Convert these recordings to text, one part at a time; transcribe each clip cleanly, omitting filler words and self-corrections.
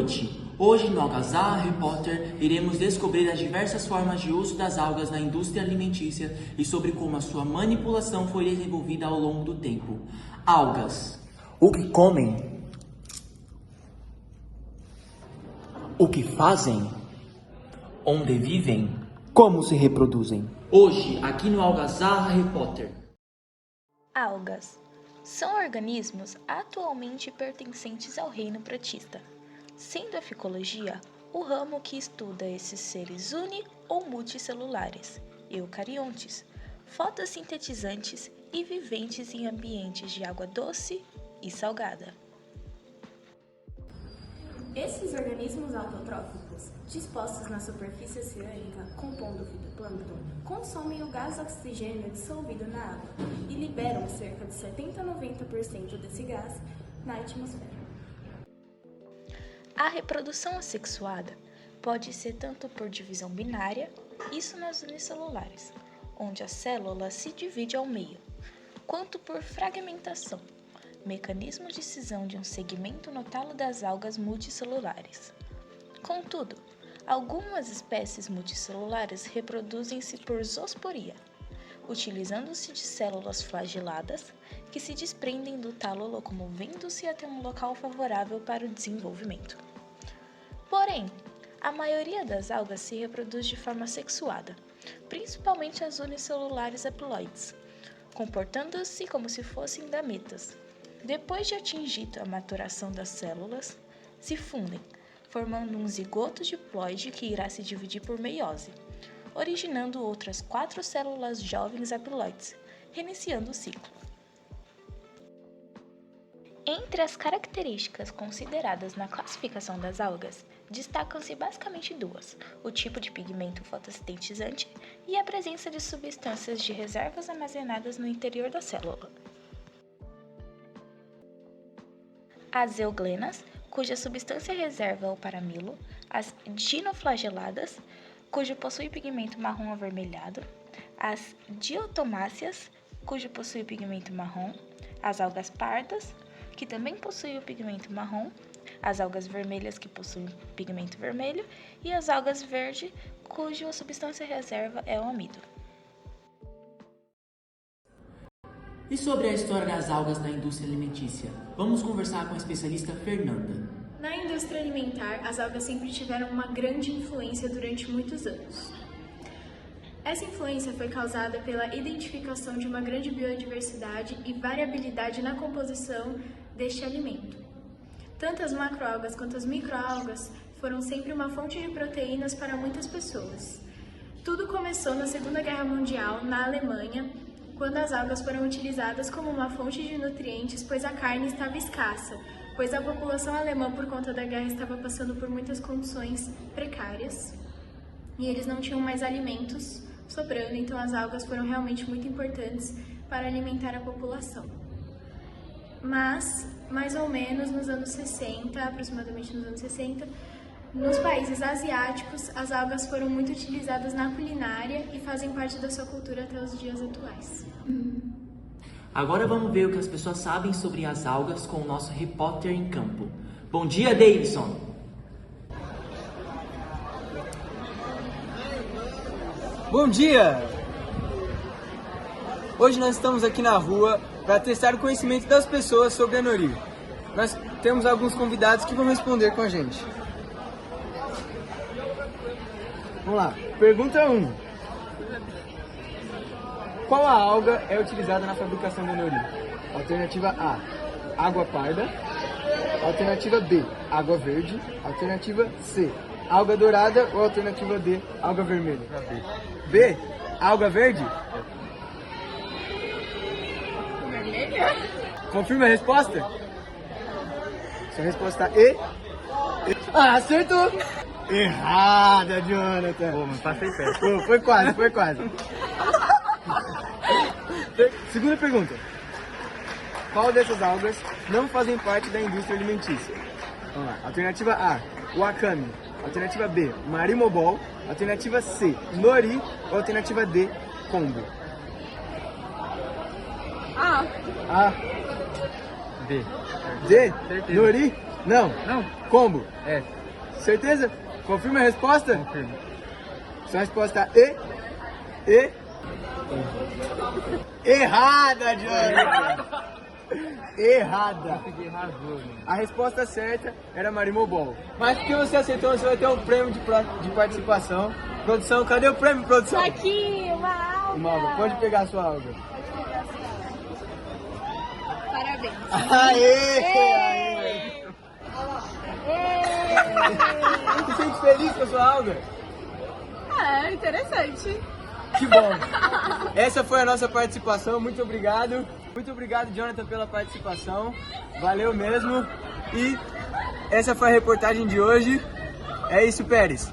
noite! Hoje no Algazarra Repórter iremos descobrir as diversas formas de uso das algas na indústria alimentícia e sobre como a sua manipulação foi desenvolvida ao longo do tempo. Algas. O que comem? O que fazem? Onde vivem? Como se reproduzem? Hoje, aqui no Algazarra Repórter. Algas são organismos atualmente pertencentes ao reino protista, sendo a ficologia o ramo que estuda esses seres uni- ou multicelulares, eucariontes, fotossintetizantes e viventes em ambientes de água doce e salgada. Esses organismos autotróficos, dispostos na superfície oceânica, compondo o fitoplâncton, consomem o gás oxigênio dissolvido na água e liberam cerca de 70 a 90% desse gás na atmosfera. A reprodução assexuada pode ser tanto por divisão binária, isso nas unicelulares, onde a célula se divide ao meio, quanto por fragmentação, mecanismo de cisão de um segmento no talo das algas multicelulares. Contudo, algumas espécies multicelulares reproduzem-se por zoosporia, utilizando-se de células flageladas que se desprendem do talo locomovendo-se até um local favorável para o desenvolvimento. Porém, a maioria das algas se reproduz de forma sexuada, principalmente as unicelulares haploides, comportando-se como se fossem gametas. Depois de atingida a maturação das células, se fundem, formando um zigoto diploide que irá se dividir por meiose, originando outras 4 células jovens haploides, reiniciando o ciclo. Entre as características consideradas na classificação das algas, destacam-se basicamente 2, o tipo de pigmento fotossintetizante e a presença de substâncias de reservas armazenadas no interior da célula. As euglenas, cuja substância reserva é o paramilo, as dinoflageladas, cujo possui pigmento marrom avermelhado, as diatomáceas, cujo possui pigmento marrom, as algas pardas, que também possuem o pigmento marrom, as algas vermelhas, que possuem pigmento vermelho, e as algas verde, cuja substância reserva é o amido. E sobre a história das algas na indústria alimentícia? Vamos conversar com a especialista Fernanda. Na indústria alimentar, as algas sempre tiveram uma grande influência durante muitos anos. Essa influência foi causada pela identificação de uma grande biodiversidade e variabilidade na composição deste alimento. Tanto as macroalgas quanto as microalgas foram sempre uma fonte de proteínas para muitas pessoas. Tudo começou na Segunda Guerra Mundial, na Alemanha, quando as algas foram utilizadas como uma fonte de nutrientes, pois a carne estava escassa, pois a população alemã, por conta da guerra, estava passando por muitas condições precárias e eles não tinham mais alimentos sobrando, então as algas foram realmente muito importantes para alimentar a população. Mas, mais ou menos nos anos 60, aproximadamente nos anos 60, nos países asiáticos, as algas foram muito utilizadas na culinária e fazem parte da sua cultura até os dias atuais. Agora vamos ver o que as pessoas sabem sobre as algas com o nosso repórter em campo. Bom dia, Davidson! Bom dia! Hoje nós estamos aqui na rua para testar o conhecimento das pessoas sobre a nori. Nós temos alguns convidados que vão responder com a gente. Vamos lá. Pergunta 1. Qual a alga é utilizada na fabricação da nori? Alternativa A, água parda. Alternativa B, água verde. Alternativa C, alga dourada. Ou alternativa D, alga vermelha? B, alga verde? Vermelha. Confirma a resposta? Sua resposta E? Ah, acertou! Errada, Jonathan. Pô, mas passei perto. Pô, foi quase, foi quase. Segunda pergunta. Qual dessas algas não fazem parte da indústria alimentícia? Vamos lá. Alternativa A, wakame. Alternativa B, marimobol. Alternativa C, nori. Ou alternativa D, kombu. A. A. D. D, Certeza. nori. Não. Não? Combo. É. Certeza? Confirma a resposta? Confirmo. Sua resposta é errada, Johnny! Errada! Consegui, arrasou, mano. A resposta certa era Marimobol. Mas porque você aceitou, você vai ter um prêmio de participação. Produção, cadê o prêmio, produção? Aqui, uma alga. Uma alga. Pode pegar a sua alga. Parabéns. Aê! Você sente feliz com a sua alga? É, interessante. Que bom! Essa foi a nossa participação, muito obrigado. Muito obrigado, Jonathan, pela participação. Valeu mesmo. E essa foi a reportagem de hoje. É isso, Pérez.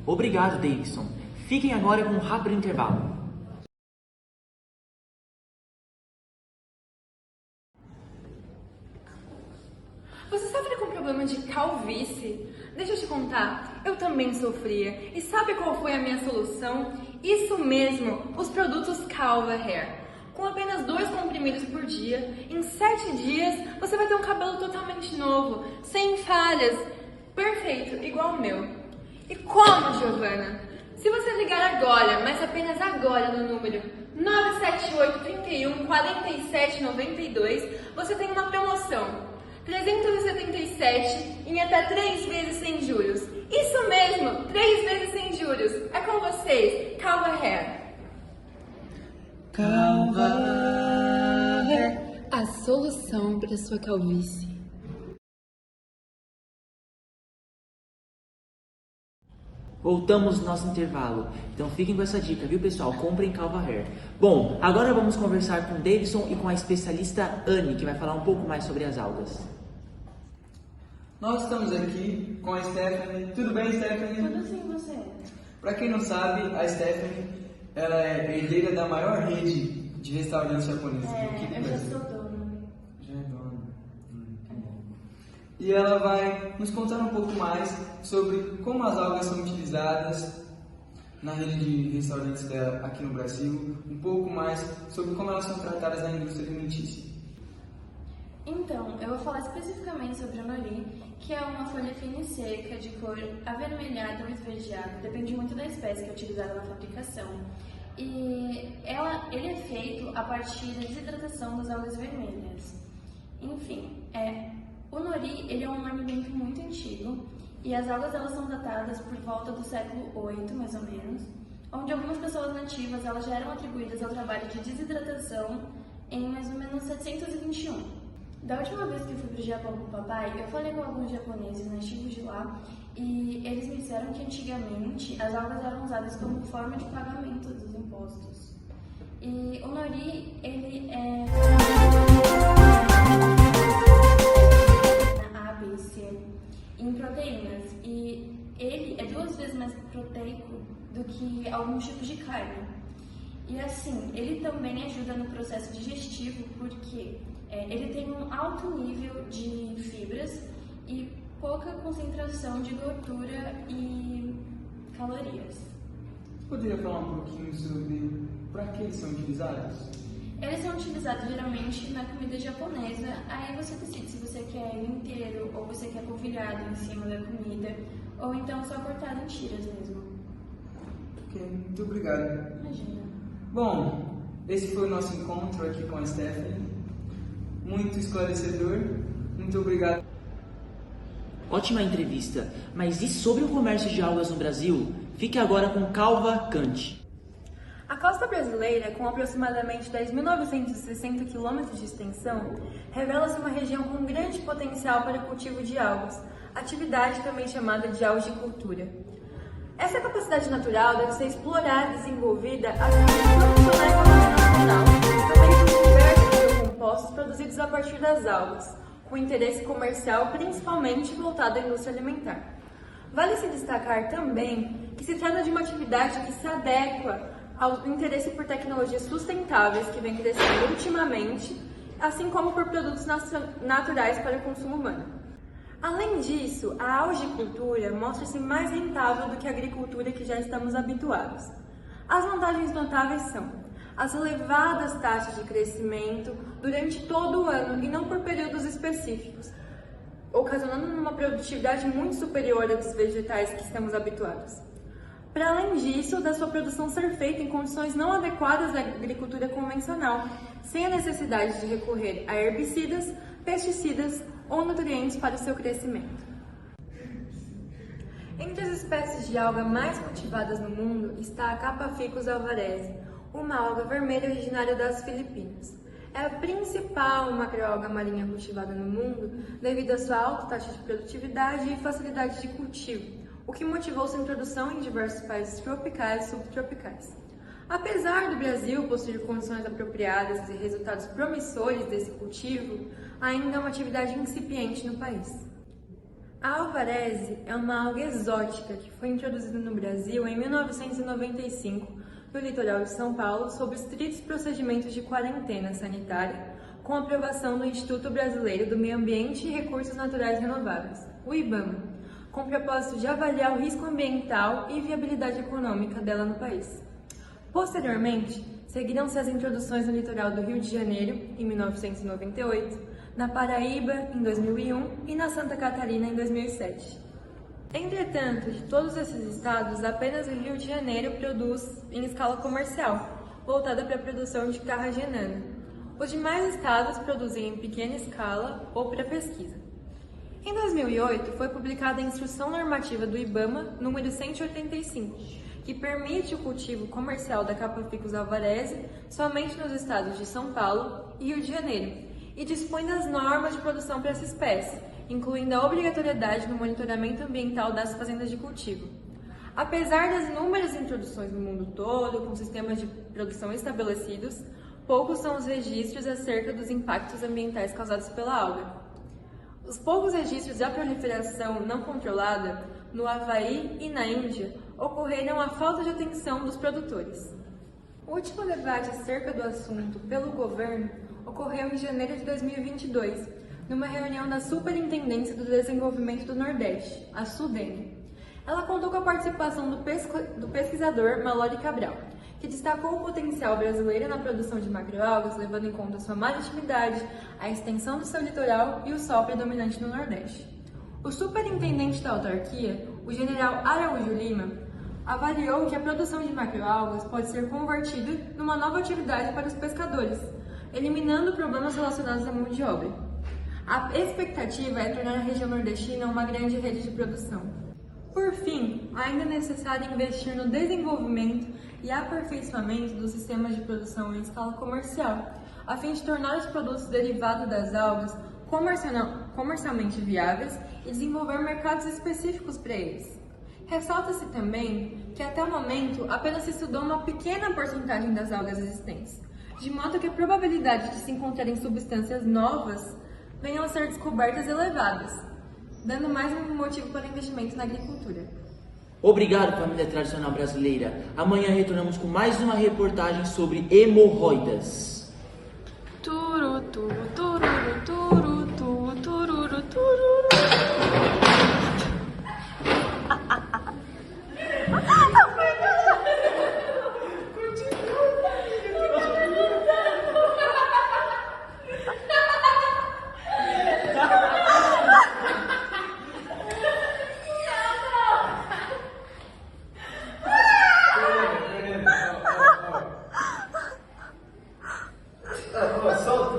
Obrigado, Davidson. Fiquem agora com um rápido intervalo. Você sofre com problema de calvície? Deixa eu te contar, eu também sofria. E sabe qual foi a minha solução? Isso mesmo, os produtos Calva Hair. Com apenas 2 comprimidos por dia, em 7 dias você vai ter um cabelo totalmente novo, sem falhas, perfeito, igual o meu. E como, Giovana? Se você ligar agora, mas apenas agora no número 978 31 47 92, você tem uma promoção. 377 em até 3 vezes sem juros. Isso mesmo, 3 vezes sem juros. É com vocês, Calva Hair. Calva Hair. A solução para sua calvície. Voltamos no nosso intervalo. Então fiquem com essa dica, viu, pessoal? Comprem Calva Hair. Bom, agora vamos conversar com o Davidson e com a especialista Anne, que vai falar um pouco mais sobre as algas. Nós estamos aqui com a Stephanie. Tudo bem, Stephanie? Tudo sim, você? Para quem não sabe, a Stephanie ela é herdeira da maior rede de restaurantes japoneses aqui do Eu já Brasil. sou dona. Já é dona. Tá bom. E ela vai nos contar um pouco mais sobre como as algas são utilizadas na rede de restaurantes dela aqui no Brasil, um pouco mais sobre como elas são tratadas na indústria alimentícia. Então, eu vou falar especificamente sobre o nori, que é uma folha fina e seca, de cor avermelhada ou esverdeada, depende muito da espécie que é utilizada na fabricação. E ele é feito a partir da desidratação das algas vermelhas. Enfim, o nori ele é um alimento muito antigo e as algas elas são datadas por volta do século VIII, mais ou menos, onde algumas pessoas nativas elas já eram atribuídas ao trabalho de desidratação em mais ou menos 721. Da última vez que eu fui pro Japão com o papai, eu falei com alguns japoneses nativos de lá e eles me disseram que antigamente as algas eram usadas como forma de pagamento dos impostos. E o nori, ele é A, B, C em proteínas e ele é 2 vezes mais proteico do que alguns tipos de carne. E assim, ele também ajuda no processo digestivo porque ele tem um alto nível de fibras e pouca concentração de gordura e calorias. Poderia falar um pouquinho sobre para que eles são utilizados? Eles são utilizados geralmente na comida japonesa, aí você decide se você quer ele inteiro ou você quer polvilhado em cima da comida, ou então só cortado em tiras mesmo. Ok, muito obrigado. Imagina. Bom, esse foi o nosso encontro aqui com a Stephanie. Muito esclarecedor. Muito obrigado. Ótima entrevista, mas e sobre o comércio de algas no Brasil? Fique agora com Calva Cante. A costa brasileira, com aproximadamente 10.960 km de extensão, revela-se uma região com grande potencial para o cultivo de algas, atividade também chamada de algicultura. Essa capacidade natural deve ser explorada e desenvolvida a fim de proporcionar a economia nacional, também por diversos biocompostos produzidos a partir das algas, com interesse comercial principalmente voltado à indústria alimentar. Vale se destacar também que se trata de uma atividade que se adequa ao interesse por tecnologias sustentáveis que vem crescendo ultimamente, assim como por produtos naturais para o consumo humano. Além disso, a algicultura mostra-se mais rentável do que a agricultura que já estamos habituados. As vantagens notáveis são as elevadas taxas de crescimento durante todo o ano e não por períodos específicos, ocasionando uma produtividade muito superior à dos vegetais que estamos habituados. Para além disso, da sua produção ser feita em condições não adequadas à agricultura convencional, sem a necessidade de recorrer a herbicidas, pesticidas ou nutrientes para o seu crescimento. Entre as espécies de alga mais cultivadas no mundo está a Capaficus alvarezi, uma alga vermelha originária das Filipinas. É a principal macroalga marinha cultivada no mundo devido à sua alta taxa de produtividade e facilidade de cultivo, o que motivou sua introdução em diversos países tropicais e subtropicais. Apesar do Brasil possuir condições apropriadas e resultados promissores desse cultivo, ainda é uma atividade incipiente no país. A alvarezi é uma alga exótica que foi introduzida no Brasil em 1995 no litoral de São Paulo sob estritos procedimentos de quarentena sanitária, com aprovação do Instituto Brasileiro do Meio Ambiente e Recursos Naturais Renováveis, o IBAMA, com o propósito de avaliar o risco ambiental e viabilidade econômica dela no país. Posteriormente, seguiram-se as introduções no litoral do Rio de Janeiro, em 1998, na Paraíba, em 2001 e na Santa Catarina, em 2007. Entretanto, de todos esses estados, apenas o Rio de Janeiro produz em escala comercial, voltada para a produção de carragenana. Os demais estados produzem em pequena escala ou para pesquisa. Em 2008, foi publicada a Instrução Normativa do IBAMA, número 185, que permite o cultivo comercial da Capaficus alvarezi somente nos estados de São Paulo e Rio de Janeiro, e dispõe das normas de produção para essa espécie, incluindo a obrigatoriedade no monitoramento ambiental das fazendas de cultivo. Apesar das inúmeras introduções no mundo todo, com sistemas de produção estabelecidos, poucos são os registros acerca dos impactos ambientais causados pela alga. Os poucos registros da proliferação não controlada no Havaí e na Índia ocorreram à falta de atenção dos produtores. O último debate acerca do assunto pelo governo ocorreu em janeiro de 2022, numa reunião da Superintendência do Desenvolvimento do Nordeste, a SUDENE. Ela contou com a participação do pesquisador Mallory Cabral, que destacou o potencial brasileiro na produção de macroalgas, levando em conta sua maritimidade, a extensão do seu litoral e o sol predominante no Nordeste. O superintendente da autarquia, o general Araújo Lima, avaliou que a produção de macroalgas pode ser convertida numa nova atividade para os pescadores, eliminando problemas relacionados à mão de obra. A expectativa é tornar a região nordestina uma grande rede de produção. Por fim, ainda é necessário investir no desenvolvimento e aperfeiçoamento dos sistemas de produção em escala comercial, a fim de tornar os produtos derivados das algas comercialmente viáveis e desenvolver mercados específicos para eles. Ressalta-se também que até o momento apenas se estudou uma pequena porcentagem das algas existentes, de modo que a probabilidade de se encontrarem substâncias novas venham a ser descobertas elevadas, dando mais um motivo para investimento na agricultura. Obrigado, família tradicional brasileira. Amanhã retornamos com mais uma reportagem sobre hemorroidas. Turu, turu, tururu, turu, turu, tururu, tururu. Solta.